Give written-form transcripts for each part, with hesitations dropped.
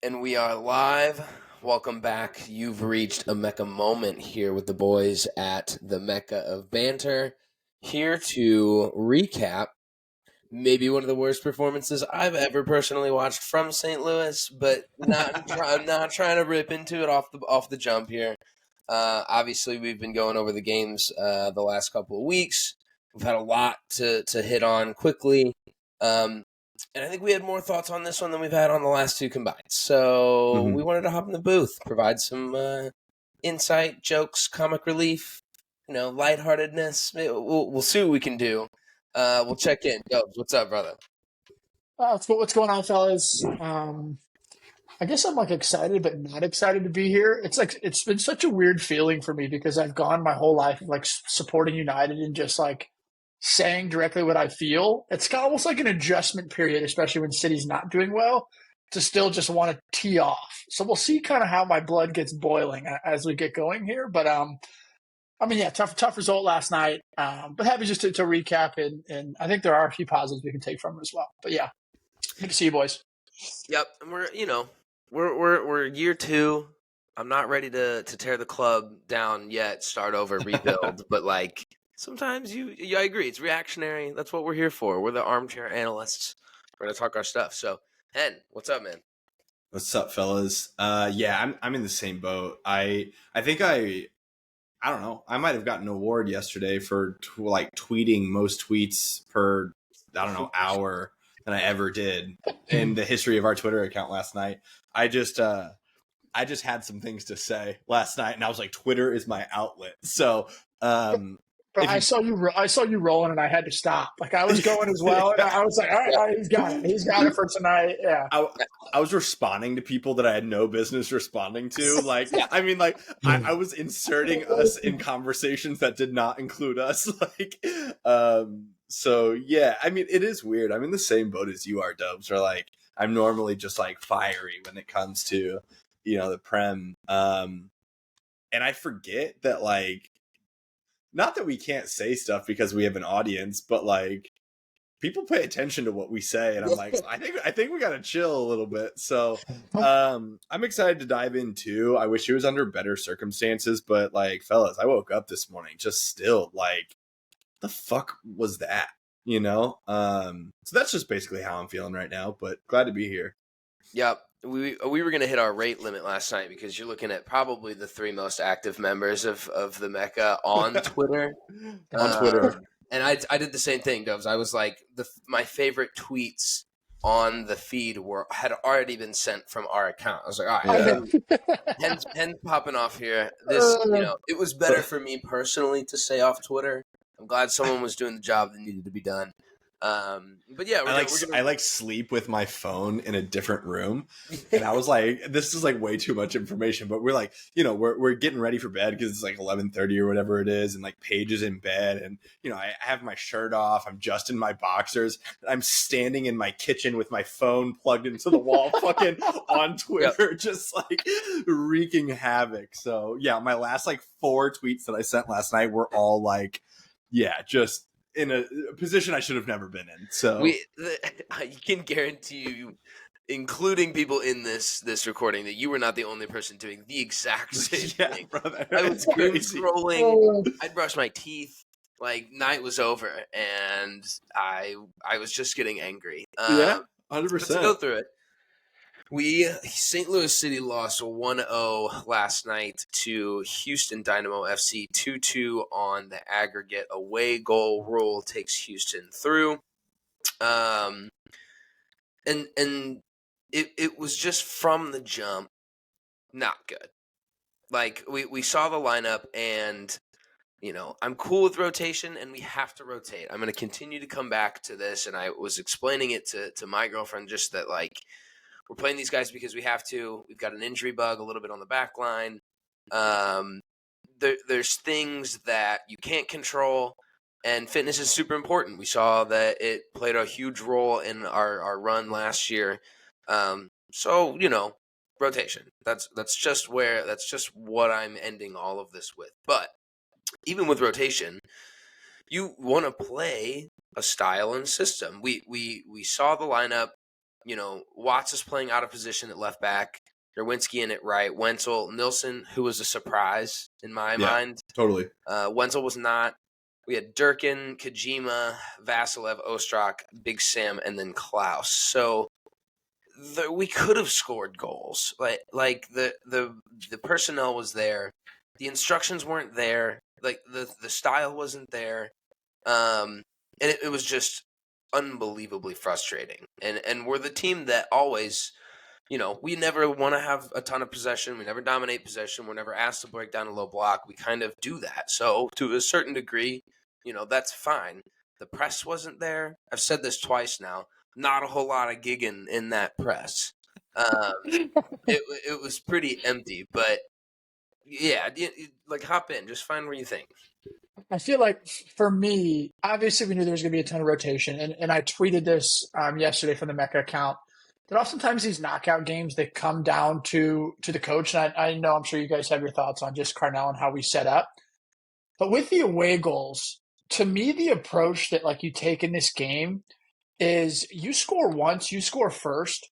And we are live. Welcome back. You've reached a Mecca moment here with the boys at the Mecca of Banter. Here to recap maybe one of the worst performances I've ever personally watched from St. Louis, but I'm not trying to rip into it off the jump here. Obviously, we've been going over the games the last couple of weeks. We've had a lot to hit on quickly. And I think we had more thoughts on this one than we've had on the last two combined. So we wanted to hop in the booth, provide some insight, jokes, comic relief, lightheartedness. We'll see what we can do. We'll check in. Yo, what's up, brother? What's going on, fellas? I guess I'm excited, but not excited to be here. It's been such a weird feeling for me because I've gone my whole life supporting United and just saying directly what I feel. It's almost like an adjustment period, especially when City's not doing well, to still just want to tee off. So we'll see kind of how my blood gets boiling as we get going here. But tough result last night. But happy just to recap and I think there are a few positives we can take from it as well. But yeah, good to see you boys. Yep, and we're year two. I'm not ready to tear the club down yet, start over, rebuild. But sometimes I agree. It's reactionary. That's what we're here for. We're the armchair analysts. We're gonna talk our stuff. So, Hen, what's up, man? What's up, fellas? I'm in the same boat. I think I don't know. I might have gotten an award yesterday for tweeting most tweets per hour than I ever did in the history of our Twitter account last night. I just had some things to say last night, and I was like, Twitter is my outlet. So, but I saw you rolling, and I had to stop. I was going as well, and I was like, all right, he's got it. He's got it for tonight. Yeah. I was responding to people that I had no business responding to. I was inserting us in conversations that did not include us. So yeah, it is weird. I'm in the same boat as you are, Dubs. Where I'm normally just fiery when it comes to the Prem, and I forget that not that we can't say stuff because we have an audience, but people pay attention to what we say, and I'm I think we gotta chill a little bit. So I'm excited to dive in too. I wish it was under better circumstances, but fellas, I woke up this morning just still the fuck was that? So that's just basically how I'm feeling right now, but glad to be here. Yep. We were going to hit our rate limit last night because you're looking at probably the three most active members of the Mecca on Twitter. On Twitter. And I did the same thing, Dubs. I was like, my favorite tweets on the feed had already been sent from our account. I was like, all right, Hen's popping off here. This, it was better for me personally to stay off Twitter. I'm glad someone was doing the job that needed to be done. But yeah, I sleep with my phone in a different room, and I was like, this is way too much information. But we're we're getting ready for bed because it's 11:30 or whatever it is, and Paige is in bed, and I have my shirt off. I'm just in my boxers. I'm standing in my kitchen with my phone plugged into the wall, fucking on Twitter, just wreaking havoc. So yeah, my last 4 tweets that I sent last night were all just in a position I should have never been in. So I can guarantee you, including people in this recording, that you were not the only person doing the exact same thing. Brother, I was scrolling. I'd brush my teeth. Night was over, and I was just getting angry. 100%. Let's go through it. St. Louis City lost 1-0 last night to Houston Dynamo FC, 2-2 on the aggregate. Away goal rule takes Houston through. And it was just from the jump not good. We saw the lineup, and I'm cool with rotation, and we have to rotate. I'm going to continue to come back to this, and I was explaining it to my girlfriend just that we're playing these guys because we have to. We've got an injury bug a little bit on the back line. There's things that you can't control, and fitness is super important. We saw that it played a huge role in our run last year. So, rotation. That's just what I'm ending all of this with. But even with rotation, you want to play a style and system. We saw the lineup. Watts is playing out of position at left back. Derwinski in at right. Wenzel, Nilsson, who was a surprise in my mind. Totally. Wenzel was not. We had Durkin, Kojima, Vasilev, Ostrak, Big Sam, and then Klaus. So we could have scored goals. Like the personnel was there, the instructions weren't there. Like the style wasn't there, and it was just unbelievably frustrating. And we're the team that always, we never want to have a ton of possession. We never dominate possession. We're never asked to break down a low block. We kind of do that. So to a certain degree, that's fine. The press wasn't there. I've said this twice now. Not a whole lot of gigging in that press. It was pretty empty, but yeah, like hop in, just find where you think. I feel like for me, obviously we knew there was going to be a ton of rotation, and I tweeted this yesterday from the Mecca account that oftentimes these knockout games they come down to the coach, and I know I'm sure you guys have your thoughts on just Carnell and how we set up, but with the away goals, to me the approach that like you take in this game is you score once, you score first.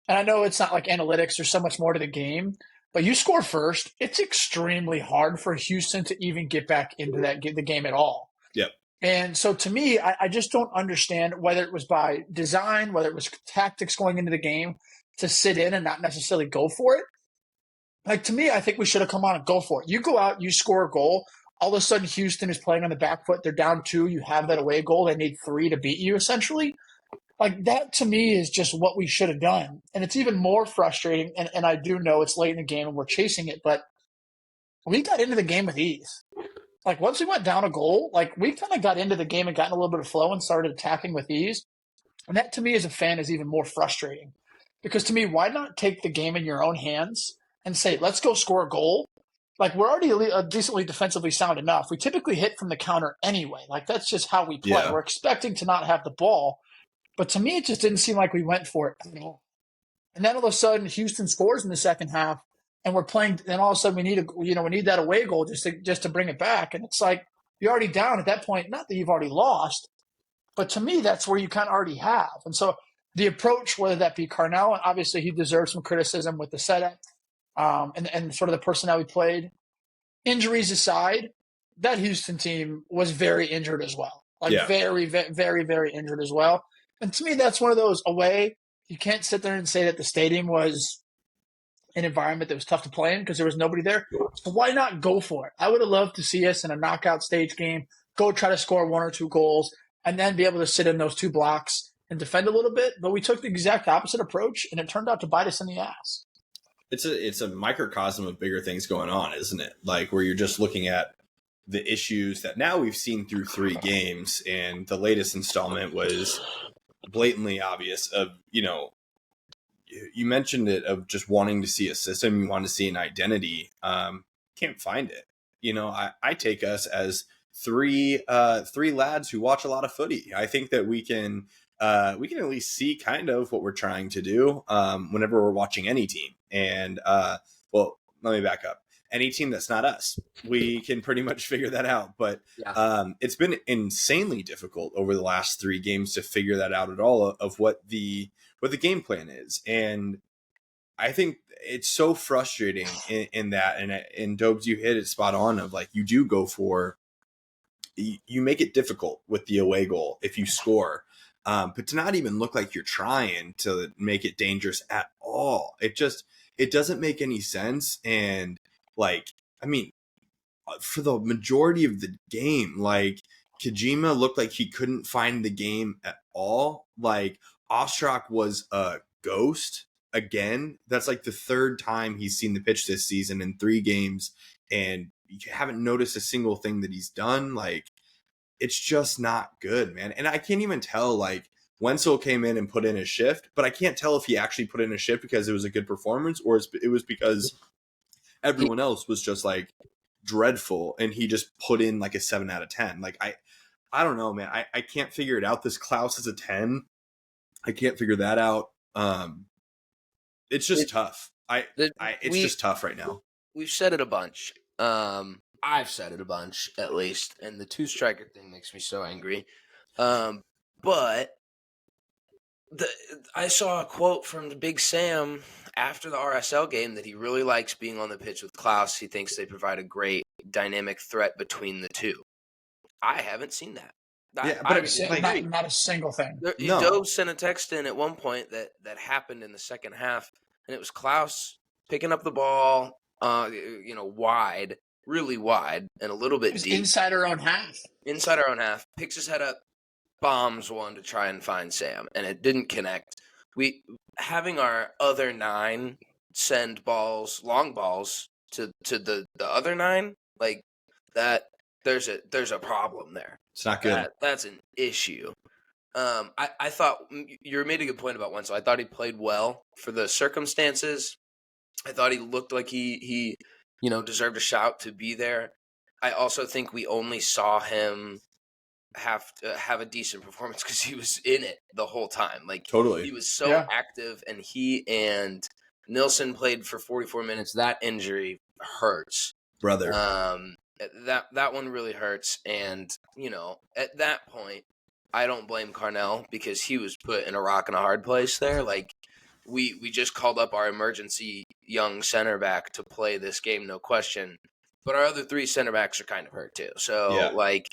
And I know it's not like analytics, there's so much more to the game, but you score first. It's extremely hard for Houston to even get back into the game at all. Yep. And so to me, I just don't understand whether it was by design, whether it was tactics going into the game to sit in and not necessarily go for it. Like to me, I think we should have come on and go for it. You go out, you score a goal. All of a sudden, Houston is playing on the back foot. They're down 2. You have that away goal. They need 3 to beat you, essentially. Like that to me is just what we should have done. And it's even more frustrating. And I do know it's late in the game and we're chasing it, but we got into the game with ease. Like once we went down a goal, like we kind of got into the game and got in a little bit of flow and started attacking with ease. And that to me as a fan is even more frustrating. Because to me, why not take the game in your own hands and say, let's go score a goal? Like we're already decently defensively sound enough. We typically hit from the counter anyway. Like that's just how we play. Yeah. We're expecting to not have the ball. But to me, it just didn't seem like we went for it at all. And then all of a sudden, Houston scores in the second half, and we're playing. Then all of a sudden, we need that away goal just to bring it back. And it's like you're already down at that point. Not that you've already lost, but to me, that's where you kind of already have. And so the approach, whether that be Carnell, and obviously he deserves some criticism with the setup and sort of the personnel he played. Injuries aside, that Houston team was very injured as well. Like very, very, very injured as well. And to me, that's one of those away. You can't sit there and say that the stadium was an environment that was tough to play in because there was nobody there. So why not go for it? I would have loved to see us in a knockout stage game, go try to score 1 or 2 goals, and then be able to sit in those 2 blocks and defend a little bit. But we took the exact opposite approach, and it turned out to bite us in the ass. It's a microcosm of bigger things going on, isn't it? Like where you're just looking at the issues that now we've seen through 3 games, and the latest installment was blatantly obvious of, you mentioned it, of just wanting to see a system, you want to see an identity. Can't find it. I take us as three lads who watch a lot of footy. I think that we can at least see kind of what we're trying to do whenever we're watching any team. And well, let me back up. Any team that's not us, we can pretty much figure that out. But it's been insanely difficult over the last 3 games to figure that out at all of what the game plan is. And I think it's so frustrating in that. And Dobes, you hit it spot on of like, you do go for, you make it difficult with the away goal if you score. But to not even look like you're trying to make it dangerous at all. It doesn't make any sense. And like, I mean, for the majority of the game, like Kojima looked like he couldn't find the game at all. Like Ostrak was a ghost again. That's like the 3rd time he's seen the pitch this season in 3 games. And you haven't noticed a single thing that he's done. Like, it's just not good, man. And I can't even tell, like, Wenzel came in and put in a shift, but I can't tell if he actually put in a shift because it was a good performance or it was because everyone else was just like dreadful and he just put in like a 7 out of 10. Like, I don't know, man. I can't figure it out. This Klaus is a 10. I can't figure that out. It's just tough. It's just tough right now. We've said it a bunch. I've said it a bunch, at least, and the 2 striker thing makes me so angry. But I saw a quote from the Big Sam after the RSL game that he really likes being on the pitch with Klaus. He thinks they provide a great dynamic threat between the two. I haven't seen that. Yeah, but I I mean, agree. Not a single thing. no, Dove sent a text in at one point that happened in the second half, and it was Klaus picking up the ball, wide, really wide, and a little It bit was deep inside our own half. inside our own half. Picks his head up, bombs one to try and find Sam, and it didn't connect. We having our other 9 send long balls to the other 9, like that. There's a problem there. it's not good. That's an issue. I thought you made a good point about Wenzel. I thought he played well for the circumstances. I thought he looked like he deserved a shout to be there. I also think we only saw him have a decent performance because he was in it the whole time. Like Totally. he was so Yeah. active, and he and Nilsson played for 44 minutes. That injury hurts. Brother. That one really hurts, and at that point, I don't blame Carnell because he was put in a rock and a hard place there. Like we just called up our emergency young center back to play this game, no question. But our other 3 center backs are kind of hurt too. So Yeah. like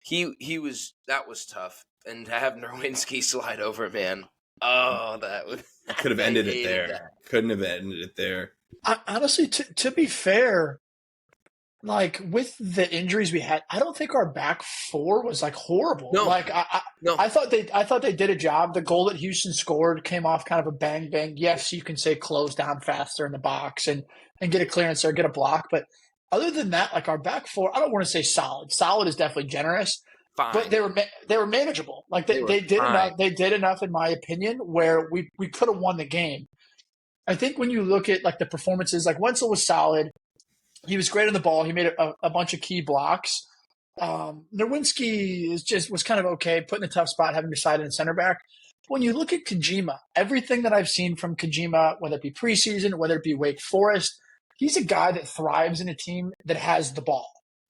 that was tough, and to have Nerwinski slide over, man. Oh, Could have ended it there. that. Couldn't have ended it there. Honestly, to be fair, like with the injuries we had, I don't think our back 4 was like horrible. No. Like No, I thought they did a job. The goal that Houston scored came off kind of a bang bang. Yes, you can say close down faster in the box and get a clearance or get a block, but other than that, like our back 4, I don't want to say solid. Solid is definitely generous, fine. but they were manageable. Like They were they did fine. enough. They did enough, in my opinion, where we could have won the game. I think when you look at like the performances, like Wenzel was solid. He was great on the ball. He made a bunch of key blocks. Nerwinski was kind of okay, put in a tough spot, having decided in center back. When you look at Kojima, everything that I've seen from Kojima, whether it be preseason, whether it be Wake Forest, he's a guy that thrives in a team that has the ball,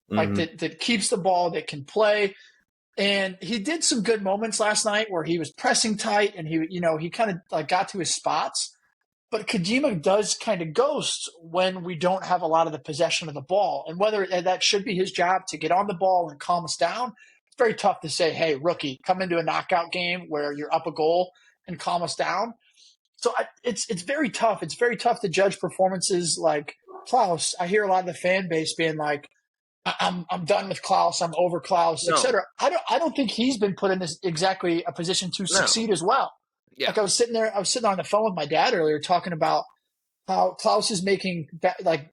like that keeps the ball, that can play. And he did some good moments last night where he was pressing tight and he kind of like got to his spots. But Kojima does kind of ghost when we don't have a lot of the possession of the ball. And whether that should be his job to get on the ball and calm us down, it's very tough to say, hey, rookie, come into a knockout game where you're up a goal and calm us down. So it's very tough. It's very tough to judge performances like Klaus. I hear a lot of the fan base being like, I'm done with Klaus. I'm over Klaus, No. etc. I don't think he's been put in this exactly a position to succeed as well. Yeah. Like I was sitting on the phone with my dad earlier talking about how Klaus is making like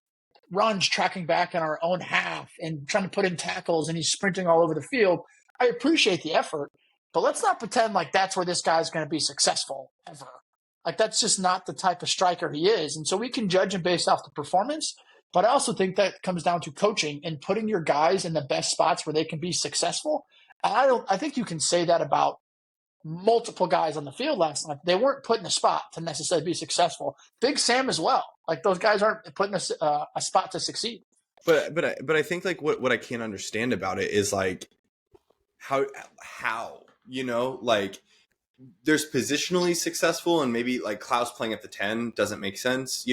runs tracking back in our own half and trying to put in tackles, and he's sprinting all over the field. I appreciate the effort, but let's not pretend like that's where this guy's going to be successful ever. Like that's just not the type of striker he is. And so we can judge him based off the performance, but I also think that comes down to coaching and putting your guys in the best spots where they can be successful. And I think you can say that about multiple guys on the field last night. They weren't put in a spot to necessarily be successful. Big Sam as well. Like those guys aren't put in a spot to succeed. But I think like what I can't understand about it is like how like there's positionally successful, and maybe like Klaus playing at the 10 doesn't make sense.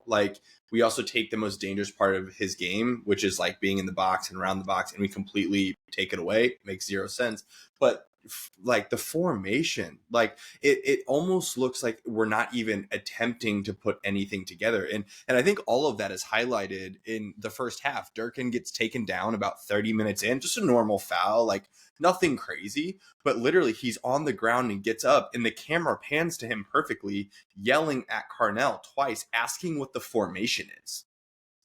Like we also take the most dangerous part of his game, which is like being in the box and around the box, and we completely take it away. Makes zero sense. But like the formation, like it almost looks like we're not even attempting to put anything together. And I think all of that is highlighted in the first half. Durkin gets taken down about 30 minutes in, just a normal foul, like nothing crazy, but literally he's on the ground and gets up, and the camera pans to him perfectly, yelling at Carnell twice, asking what the formation is.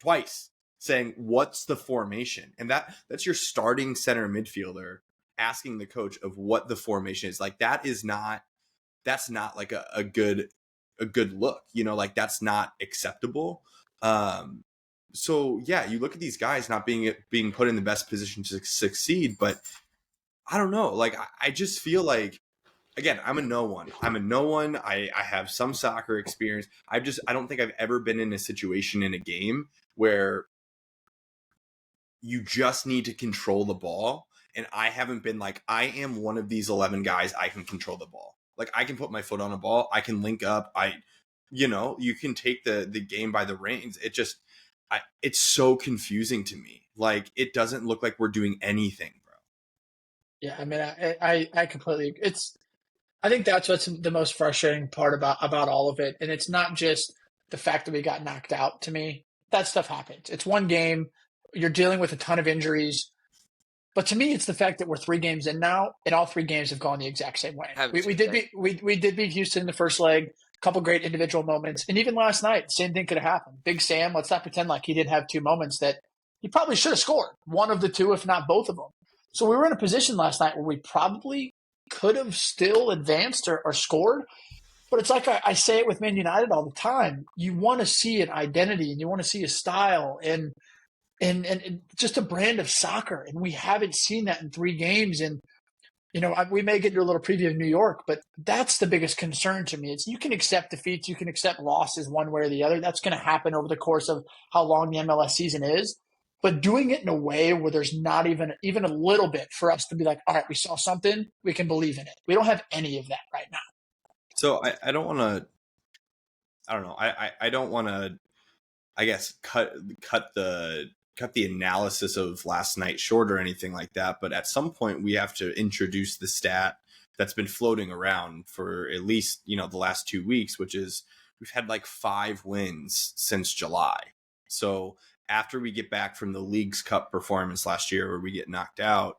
Twice saying, what's the formation? And that's your starting center midfielder asking the coach of what the formation is. Like that's not like a good look, like that's not acceptable. So yeah, you look at these guys not being put in the best position to succeed, but I don't know. Like I just feel like, again, I'm a no one. I have some soccer experience. I don't think I've ever been in a situation in a game where you just need to control the ball. And I haven't been like, I am one of these 11 guys, I can control the ball. Like, I can put my foot on a ball. I can link up. You can take the game by the reins. It's so confusing to me. Like, it doesn't look like we're doing anything, bro. Yeah, I mean, I completely. I think that's what's the most frustrating part about all of it, and it's not just the fact that we got knocked out. To me, that stuff happens. It's one game. You're dealing with a ton of injuries. But to me, it's the fact that we're 3 games in now, and all 3 games have gone the exact same way. We did beat Houston in the first leg. A couple great individual moments, and even last night, same thing could have happened. Big Sam, let's not pretend like he didn't have 2 moments that he probably should have scored. One of the 2, if not both of them. So we were in a position last night where we probably could have still advanced or scored. But it's like I say it with Man United all the time. You want to see an identity, and you want to see a style, and just a brand of soccer. And we haven't seen that in 3 games. And, we may get into a little preview of New York, but that's the biggest concern to me. It's you can accept defeats, you can accept losses one way or the other. That's going to happen over the course of how long the MLS season is. But doing it in a way where there's not even a little bit for us to be like, all right, we saw something, we can believe in it. We don't have any of that right now. So I don't want to, I don't know. I don't want to, I guess, cut the analysis of last night short or anything like that. But at some point we have to introduce the stat that's been floating around for at least, the last 2 weeks, which is we've had like 5 wins since July. So after we get back from the League's Cup performance last year where we get knocked out,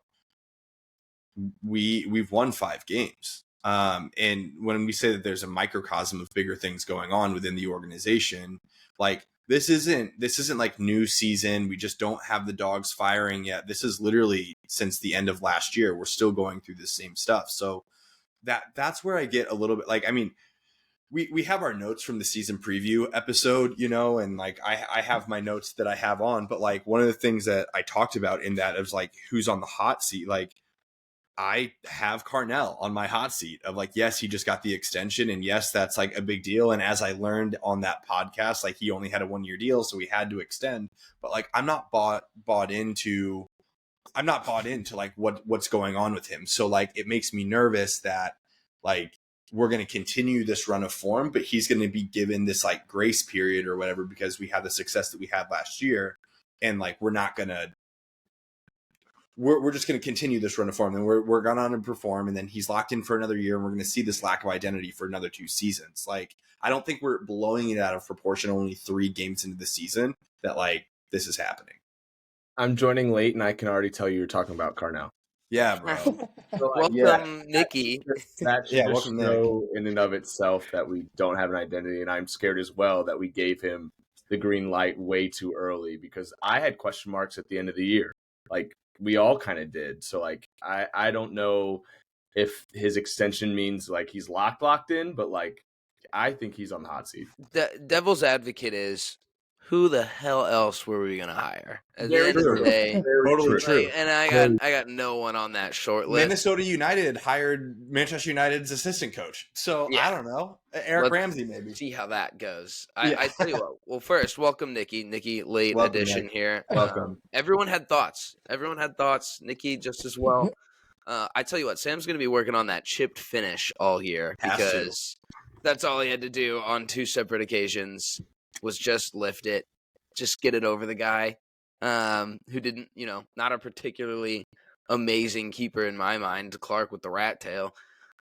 we've won 5 games. And when we say that there's a microcosm of bigger things going on within the organization, like, this isn't like new season. We just don't have the dogs firing yet. This is literally since the end of last year. We're still going through the same stuff. So that's where I get a little bit like, I mean, we have our notes from the season preview episode, and like I have my notes that I have on, but like one of the things that I talked about in that is like who's on the hot seat. Like, I have Carnell on my hot seat of like, yes, he just got the extension, and yes, that's like a big deal. And as I learned on that podcast, like, he only had a 1-year deal, so he had to extend. But like, I'm not bought into like what's going on with him. So like, it makes me nervous that like we're going to continue this run of form, but he's going to be given this like grace period or whatever because we had the success that we had last year, and like we're just going to continue this run of form, and we're going on and perform, and then he's locked in for another year, and we're going to see this lack of identity for another 2 seasons. Like, I don't think we're blowing it out of proportion only 3 games into the season that like this is happening. I'm joining late, and I can already tell you're talking about Carnell. Yeah, bro. So, Welcome, Nikki. That should just welcome, show in and of itself that we don't have an identity, and I'm scared as well that we gave him the green light way too early, because I had question marks at the end of the year. Like, we all kind of did. So like, I don't know if his extension means like he's locked in, but like, I think he's on the hot seat. The devil's advocate is, who the hell else were we gonna hire? At the Very end of true. the day, Totally true. and I got no one on that short list. Minnesota United hired Manchester United's assistant coach. So Yeah. I don't know. Eric Ramsey, maybe. See how that goes. I tell you what. Well, first, welcome, Nikki. Nikki, late Welcome, edition Nick. here. Welcome. Everyone had thoughts. Nikki just as well. I tell you what, Sam's going to be working on that chipped finish all year because that's all he had to do on 2 separate occasions was just lift it, just get it over the guy who didn't, not a particularly amazing keeper in my mind, Clark with the rat tail.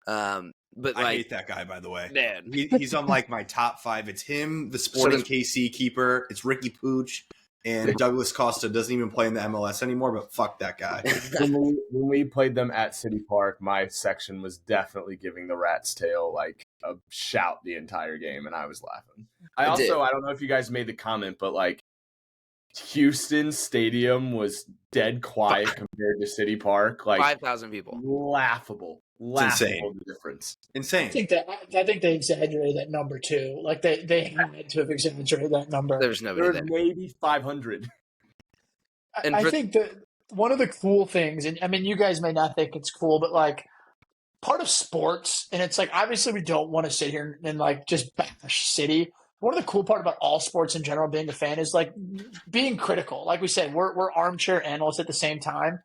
But I like, hate that guy, by the way. Man. He's on like my top 5. It's him, the Sporting KC keeper. It's Ricky Pooch, and Douglas Costa doesn't even play in the MLS anymore. But fuck that guy. When we played them at City Park, my section was definitely giving the rat's tail like a shout the entire game, and I was laughing. I don't know if you guys made the comment, but like, Houston Stadium was dead quiet compared to City Park. Like 5,000 people. Laughable. Insane. The difference. Insane. I think they exaggerated that number too. Like they had to have exaggerated that number. There's nobody there. Maybe 500. I think that one of the cool things, and I mean, you guys may not think it's cool, but like part of sports, and it's like obviously we don't want to sit here and like just bash City. One of the cool part about all sports in general, being a fan, is like being critical. Like we said, we're armchair analysts at the same time.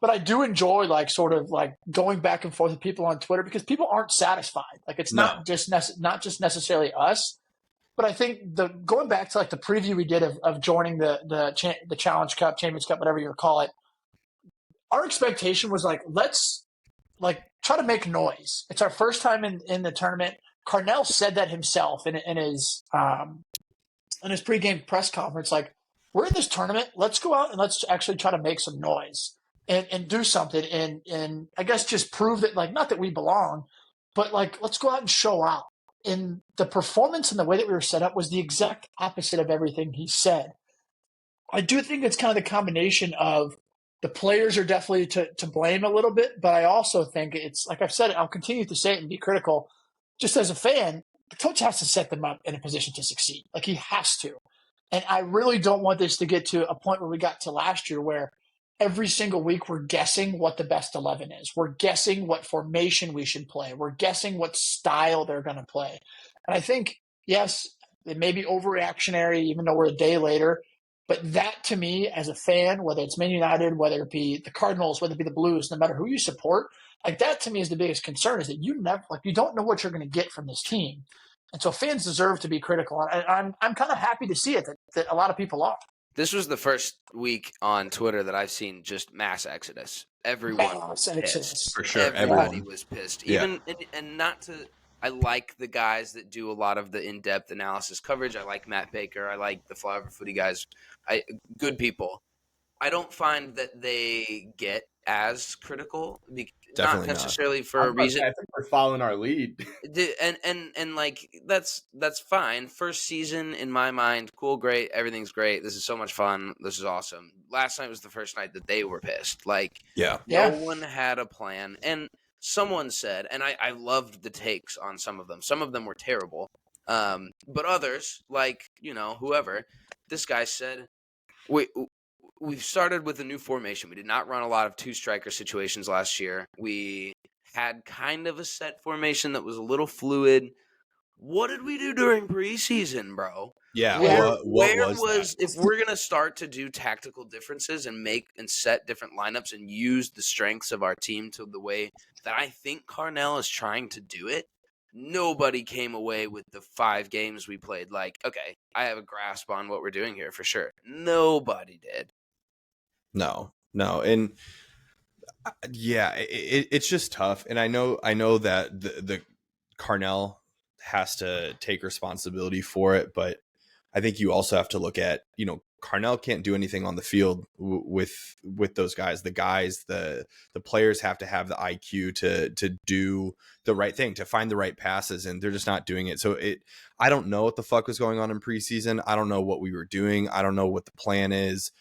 But I do enjoy like sort of like going back and forth with people on Twitter because people aren't satisfied. Like it's No. not just not just necessarily us, but I think the going back to like the preview we did of joining the Challenge Cup, Champions Cup, whatever you call it. Our expectation was like let's like try to make noise. It's our first time in the tournament. Carnell said that himself in his pregame press conference, like, we're in this tournament. Let's go out and let's actually try to make some noise and do something and I guess just prove that, like, not that we belong, but like, let's go out and show out. And the performance and the way that we were set up was the exact opposite of everything he said. I do think it's kind of the combination of the players are definitely to blame a little bit, but I also think it's like I've said, I'll continue to say it and be critical. Just as a fan, the coach has to set them up in a position to succeed. Like he has to. And I really don't want this to get to a point where we got to last year where every single week we're guessing what the best 11 is. We're guessing what formation we should play. We're guessing what style they're going to play. And I think, yes, it may be overreactionary, even though we're a day later. But that to me, as a fan, whether it's Man United, whether it be the Cardinals, whether it be the Blues, no matter who you support, like that to me is the biggest concern is that you never, like, you don't know what you're going to get from this team. And so fans deserve to be critical. And I'm kind of happy to see it that a lot of people are. This was the first week on Twitter that I've seen just mass exodus. Everyone was pissed. For sure. Everybody was pissed. Yeah. Even and not to. I like the guys that do a lot of the in-depth analysis coverage. I like Matt Baker. I like the Flyover Footy guys. Good people. I don't find that they get as critical. Definitely not necessarily for a reason. I think we're following our lead. And like that's fine. First season in my mind, cool, great, everything's great. This is so much fun. This is awesome. Last night was the first night that they were pissed. Like no one had a plan. And someone said, and I loved the takes on some of them. Some of them were terrible. But others, like, whoever, this guy said, we've started with a new formation. We did not run a lot of two-striker situations last year. We had kind of a set formation that was a little fluid. What did we do during preseason, bro? Yeah. Where was was that? If we're going to start to do tactical differences and make and set different lineups and use the strengths of our team to the way that I think Carnell is trying to do it, nobody came away with the 5 games we played like, okay, I have a grasp on what we're doing here for sure. Nobody did. No. And yeah, it's just tough. And I know that the Carnell has to take responsibility for it, but I think you also have to look at, Carnell can't do anything on the field with those guys. The players have to have the IQ to do the right thing, to find the right passes, and they're just not doing it. So I don't know what the fuck was going on in preseason. I don't know what we were doing. I don't know what the plan is.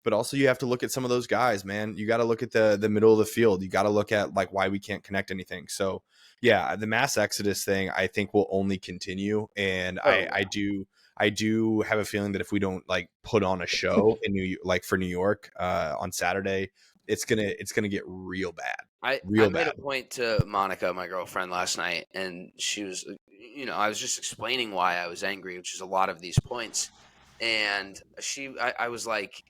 But also you have to look at some of those guys, man. You got to look at the middle of the field. You got to look at like why we can't connect anything. So yeah, the mass exodus thing I think will only continue. And I do have a feeling that if we don't like put on a show in for New York on Saturday, it's gonna get real bad. I made a point to Monica, my girlfriend, last night, and she was, I was just explaining why I was angry, which is a lot of these points. And I was like,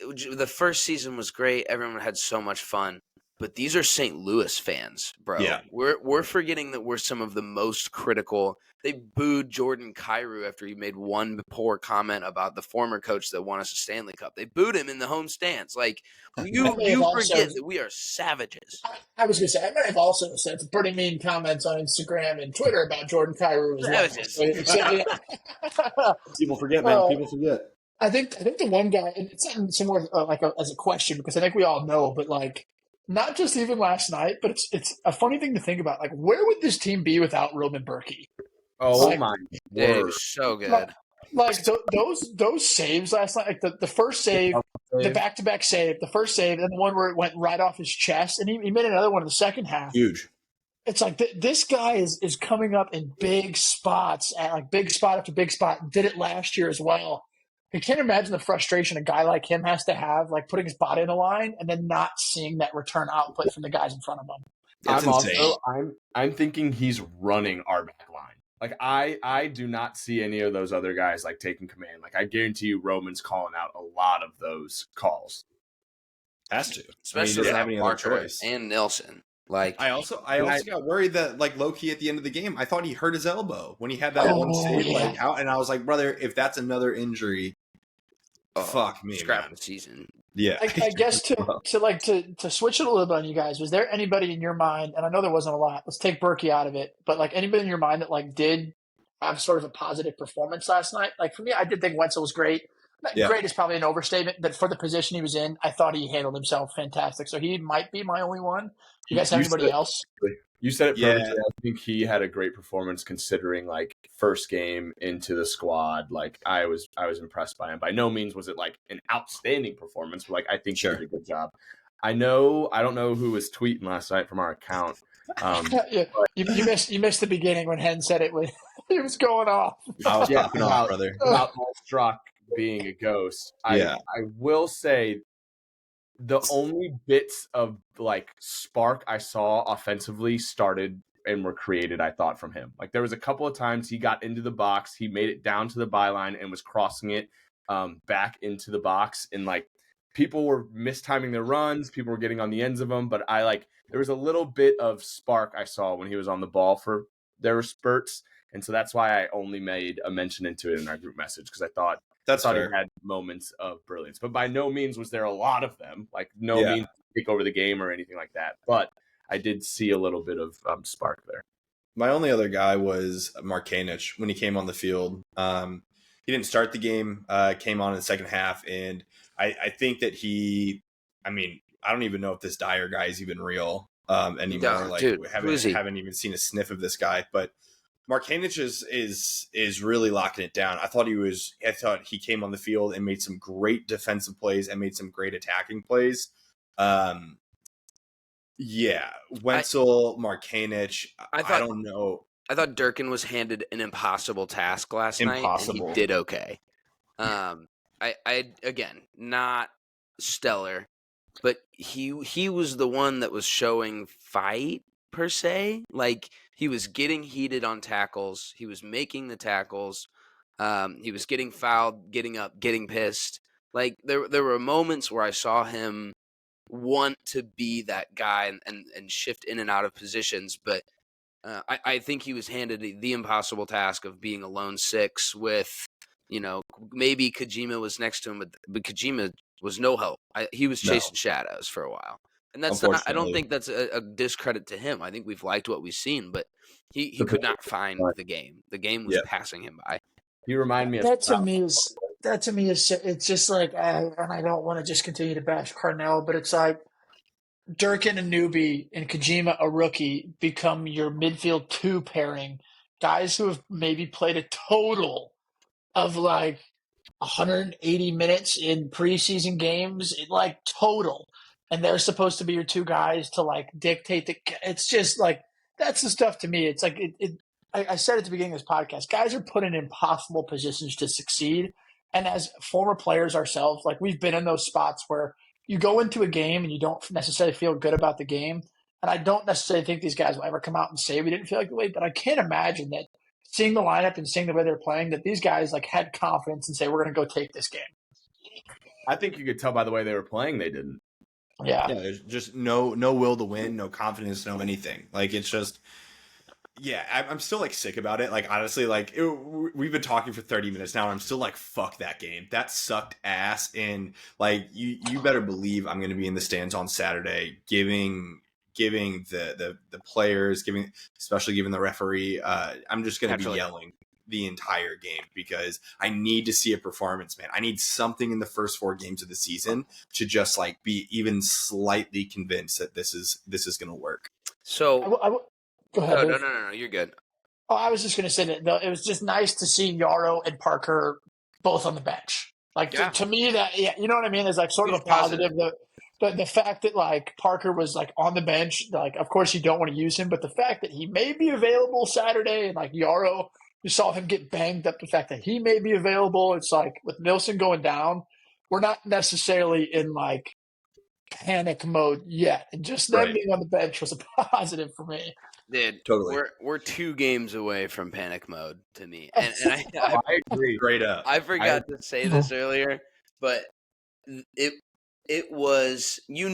the first season was great. Everyone had so much fun. But these are St. Louis fans, bro. Yeah. We're forgetting that we're some of the most critical. They booed Jordan Kyrou after he made one poor comment about the former coach that won us a Stanley Cup. They booed him in the home stands. Like, you forget that we are savages. I was going to say, I might have also said some pretty mean comments on Instagram and Twitter about Jordan Kyrou as well. People forget, man. People forget. I think the one guy, and it's not somewhere as a question because I think we all know, but like not just even last night, but it's a funny thing to think about. Like, where would this team be without Roman Berkey? Oh my word! It was so good. Those saves last night, like the first save, the back-to-back save, the first save, and the one where it went right off his chest, and he made another one in the second half. Huge. It's like this guy is coming up in big spots, and like big spot after big spot. Did it last year as well. I can't imagine the frustration a guy like him has to have, like putting his body in the line and then not seeing that return output from the guys in front of him. It's insane. I'm thinking he's running our back line. Like I do not see any of those other guys like taking command. Like I guarantee you Roman's calling out a lot of those calls. Has to. especially he doesn't have without any other Parker choice. and Nilsson. Like, I also got worried that like low-key at the end of the game, I thought he hurt his elbow when he had that one Oh, save yeah. out, and I was like, brother, if that's another injury, fuck me, scrap man. the season. Yeah. I guess to switch it a little bit on you guys, was there anybody in your mind, and I know there wasn't a lot, let's take Berkey out of it, but like anybody in your mind that like did have sort of a positive performance last night? Like for me, I did think Wenzel was great. Yeah. Great is probably an overstatement, but for the position he was in, I thought he handled himself fantastic. So he might be my only one. You guys have anybody else? You said it Yeah. perfectly. I think he had a great performance considering like first game into the squad. Like I was impressed by him. By no means was it like an outstanding performance, but like I think he did a good job. I don't know who was tweeting last night from our account. Yeah, you missed the beginning when Hen said it was going off. I was popping off, brother. About Struck being a ghost. Yeah. I will say the only bits of like spark I saw offensively started and were created, I thought, from him. Like there was a couple of times he got into the box, he made it down to the byline and was crossing it back into the box, and like people were mistiming their runs, people were getting on the ends of them, but there was a little bit of spark I saw when he was on the ball for their spurts, and so that's why I only made a mention into it in our group message, because I thought he had moments of brilliance, but by no means was there a lot of them. Like means take over the game or anything like that. But I did see a little bit of spark there. My only other guy was Mark Koenig when he came on the field. He didn't start the game, came on in the second half, and I think that I don't even know if this Dyer guy is even real anymore. No, like, dude, haven't even seen a sniff of this guy, but Mark Koenig is really locking it down. I thought he came on the field and made some great defensive plays and made some great attacking plays. Wenzel, Mark Koenig. I don't know. I thought Durkin was handed an impossible task last night, and he did okay. I again, not stellar, but he was the one that was showing fight per se. Like he was getting heated on tackles, he was making the tackles, he was getting fouled, getting up, getting pissed. Like there were moments where I saw him want to be that guy and shift in and out of positions, but I think he was handed the impossible task of being a lone six with, maybe Kojima was next to him, but Kojima was no help. He was chasing shadows for a while. And that's not, I don't think that's a discredit to him. I think we've liked what we've seen, but he could not find the game. The game was passing him by. You remind me of that to me is it's just like, and I don't want to just continue to bash Carnell, but it's like Durkin, a newbie, and Kojima, a rookie, become your midfield two pairing. Guys who have maybe played a total of like 180 minutes in preseason games, like total. And they're supposed to be your two guys to like dictate it's just like, that's the stuff to me. It's like, I said at the beginning of this podcast, guys are put in impossible positions to succeed. And as former players ourselves, like we've been in those spots where you go into a game and you don't necessarily feel good about the game. And I don't necessarily think these guys will ever come out and say we didn't feel like the way, but I can't imagine that seeing the lineup and seeing the way they're playing, that these guys like had confidence and say, we're going to go take this game. I think you could tell by the way they were playing, they didn't. Yeah. There's just no will to win, no confidence, no anything. Like it's just, I'm still like sick about it. Like honestly, like we've been talking for 30 minutes now, and I'm still like, fuck that game. That sucked ass. And like you better believe I'm going to be in the stands on Saturday, giving the players, especially giving the referee. I'm just going to be yelling the entire game because I need to see a performance, man. I need something in the first 4 games of the season to just like be even slightly convinced that this is going to work. So go ahead. No, you're good. Oh, I was just going to say that it was just nice to see Yarrow and Parker both on the bench. Like to me, that you know what I mean. There's like sort of a positive. The fact that like Parker was like on the bench, like of course you don't want to use him, but the fact that he may be available Saturday and like Yarrow, you saw him get banged up. The fact that he may be available, it's like with Nilsson going down, we're not necessarily in like panic mode yet, and just them being on the bench was a positive for me. Dude, totally. We're 2 games away from panic mode to me, and I agree. Straight up. I forgot to say this earlier, but It was, you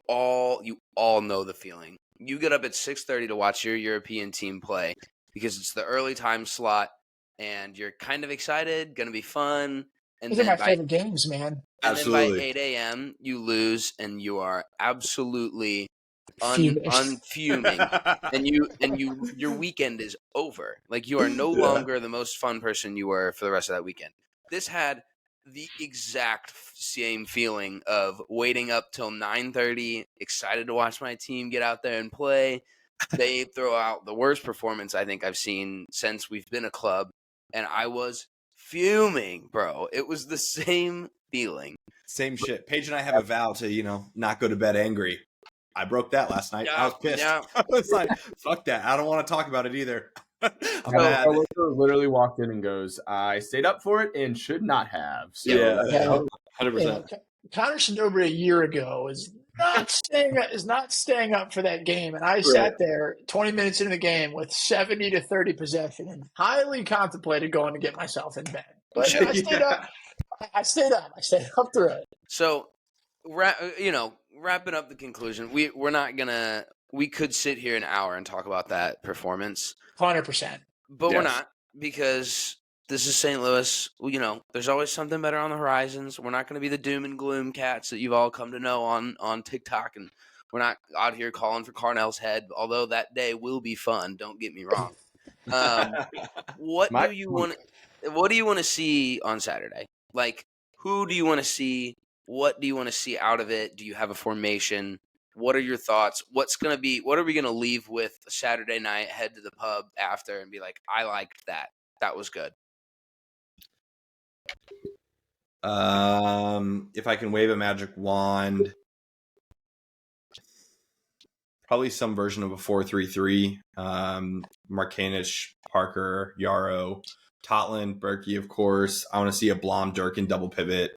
all know the feeling. You get up at 6:30 to watch your European team play because it's the early time slot, and you're kind of excited, gonna be fun. And Those are then my by favorite games, man. Absolutely. 8 a.m. you lose, and you are absolutely Fuming. unfuming, and your weekend is over. Like, you are no Yeah. longer the most fun person you were for the rest of that weekend. This had the exact same feeling of waiting up till 9:30, excited to watch my team get out there and play. They throw out the worst performance I think I've seen since we've been a club, and I was fuming, bro. It was the same feeling. Same shit. Paige and I have a vow to, not go to bed angry. I broke that last night. I was pissed. Yeah. I was like, fuck that. I don't want to talk about it either. I'm So- mad. Coworker literally walked in and goes, "I stayed up for it and should not have." So, Yeah. Yeah. 100%. Connor Shinobi a year ago is not staying up for that game, and I sat there 20 minutes into the game with 70 to 30 possession and highly contemplated going to get myself in bed. But I stayed up. I stayed up through it. So, wrapping up the conclusion, we could sit here an hour and talk about that performance, 100%. but we're Yes. not, because this is St. Louis. There's always something better on the horizons. We're not going to be the doom and gloom cats that you've all come to know on TikTok, and we're not out here calling for Carnell's head, although that day will be fun. Don't get me wrong. What do you want to see on Saturday? Like, who do you want to see? What do you want to see out of it? Do you have a formation? What are your thoughts? What are we going to leave with Saturday night, head to the pub after and be like, I liked that. That was good. If I can wave a magic wand, probably some version of a 4-3-3. Mark Koenig, Parker, Yarrow, Totland, Berkey, of course. I want to see a Blom, Durkin double pivot.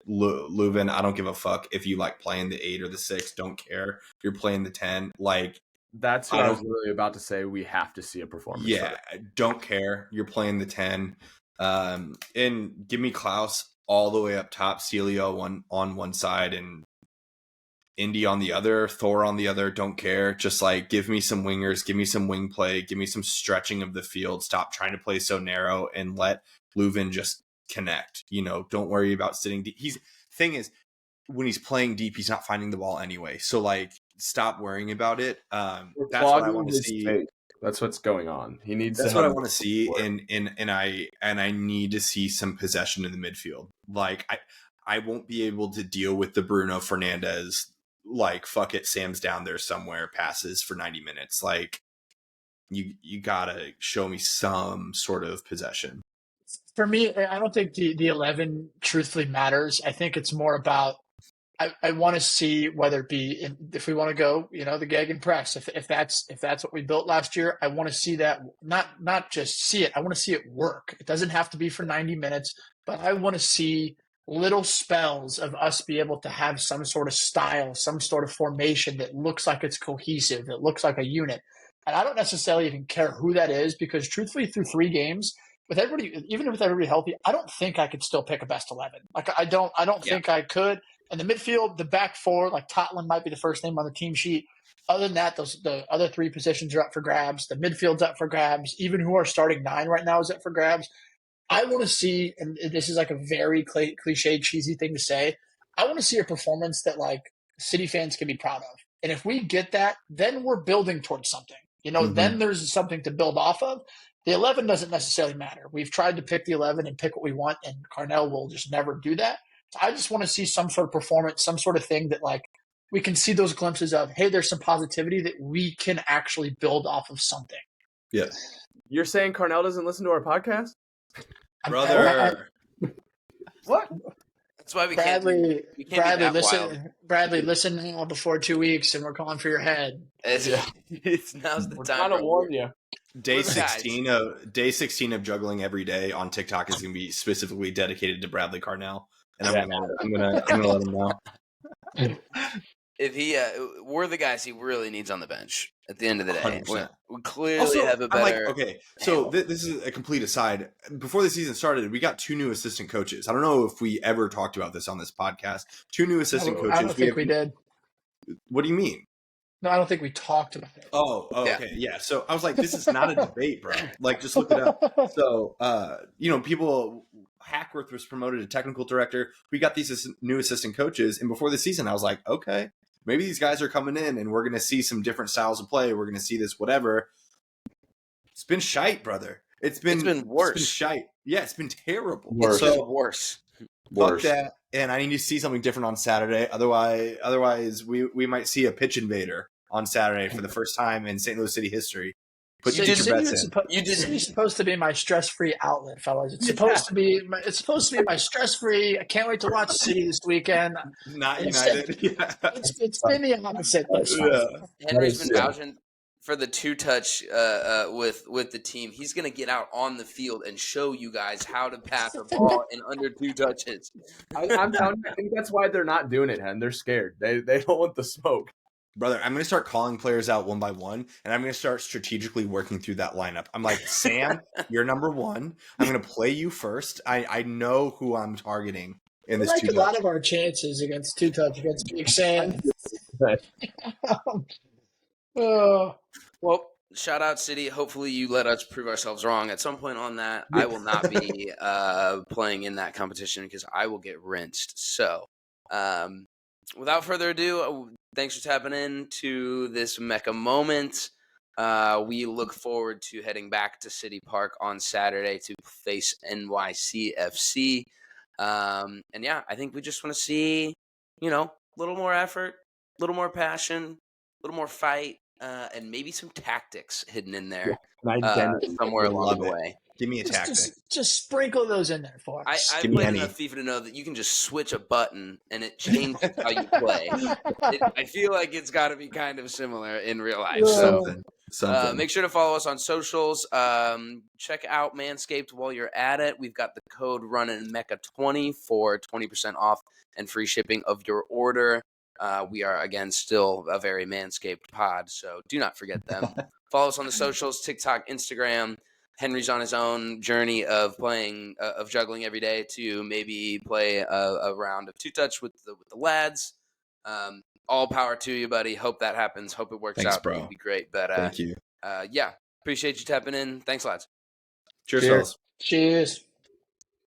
Leuven, I don't give a fuck if you like playing the 8 or the 6. Don't care if you're playing the 10. Like, That's what I was really about to say. We have to see a performance. yeah, don't care. You're playing the 10. And give me Klaus all the way up top, Celio on one side and Indy on the other, Thor on the other. Don't care. Just like, give me some wingers, give me some wing play, give me some stretching of the field. Stop trying to play so narrow and let Leuven just connect. Don't worry about sitting deep. Thing is, when he's playing deep, he's not finding the ball anyway. So like, stop worrying about it. That's what I want to see. Space. That's what's going on. He needs. That's what I want to see, and I need to see some possession in the midfield. Like, I won't be able to deal with the Bruno Fernandes, like, fuck it, Sam's down there somewhere, passes for 90 minutes. Like, you gotta show me some sort of possession. For me, I don't think the 11 truthfully matters. I think it's more about I want to see whether it be if we want to go, the gag and press. If that's what we built last year, I want to see that, not just see it. I want to see it work. It doesn't have to be for 90 minutes, but I want to see little spells of us be able to have some sort of style, some sort of formation that looks like it's cohesive, that looks like a unit. And I don't necessarily even care who that is, because truthfully, through 3 games, with everybody, even with everybody healthy, I don't think I could still pick a best 11. Like, I don't think I could. And the midfield, the back 4, like Totland might be the first name on the team sheet. Other than that, the other 3 positions are up for grabs. The midfield's up for grabs. Even who are starting 9 right now is up for grabs. I want to see, and this is like a very cliche, cheesy thing to say, I want to see a performance that like City fans can be proud of. And if we get that, then we're building towards something. Then there's something to build off of. The 11 doesn't necessarily matter. We've tried to pick the 11 and pick what we want, and Carnell will just never do that. So I just want to see some sort of performance, some sort of thing that like we can see those glimpses of, hey, there's some positivity that we can actually build off of something. Yeah. You're saying Carnell doesn't listen to our podcast? Brother. What? That's why we Bradley, can't be that wild. Bradley, listen now before 2 weeks, and we're calling for your head. Now's the We're time. trying to bro. warn you. Day 16 of juggling every day on TikTok is going to be specifically dedicated to Bradley Carnell, and I'm gonna let him know. if he, we're the guys he really needs on the bench at the end of the day. 100%. We clearly Also, have a I'm like, better. okay, so this is a complete aside. Before the season started, we got 2 new assistant coaches. I don't know if we ever talked about this on this podcast. 2 new assistant coaches. I don't think we did. What do you mean? No, I don't think we talked about it. Oh, Yeah. okay. Yeah. So I was like, this is not a debate, bro. Like, just look it up. So, people, Hackworth was promoted to technical director. We got these new assistant coaches. And before the season, I was like, okay, maybe these guys are coming in and we're going to see some different styles of play. We're going to see this, whatever. It's been shite, brother. It's been worse. It's been shite. Yeah, it's been terrible. It's So, been worse. fuck that. And I need to see something different on Saturday. Otherwise, we might see a pitch invader on Saturday for the first time in St. Louis City history. Put your bets in. City's supposed to be my stress-free outlet, fellas. It's supposed to be. It's supposed to be my stress-free. I can't wait to watch City this weekend. Not United. Yeah. It's been the opposite. Henry's been vouching for the 2-touch with the team. He's going to get out on the field and show you guys how to pass a ball in under 2 touches. I'm telling you, I think that's why they're not doing it, Hen. They're scared. They don't want the smoke. Brother, I'm going to start calling players out one by one, and I'm going to start strategically working through that lineup. I'm like, Sam, you're number 1. I'm going to play you first. I know who I'm targeting in this 2-touch. A lot of our chances against 2-touch against Big Sam. Well, shout out City. Hopefully you let us prove ourselves wrong at some point on that. I will not be playing in that competition because I will get rinsed. So, without further ado, thanks for tapping in to this Mecca moment. We look forward to heading back to City Park on Saturday to face NYCFC. And yeah, I think we just want to see, a little more effort, a little more passion, a little more fight, and maybe some tactics hidden in there somewhere along the way. Give me a tactic. Just sprinkle those in there for us. I've played enough FIFA to know that you can just switch a button and it changes how you play. I feel like it's got to be kind of similar in real life. Something. Make sure to follow us on socials. Check out Manscaped while you're at it. We've got the code running Mecca20 for 20% off and free shipping of your order. We are, again, still a very Manscaped pod, so do not forget them. Follow us on the socials, TikTok, Instagram. Henry's on his own journey of playing, of juggling every day to maybe play a round of 2-touch with the lads. All power to you, buddy. Hope that happens. Hope it works out. Bro. It'd be great. But thank you. Yeah, appreciate you tapping in. Thanks, lads. Cheers. Cheers.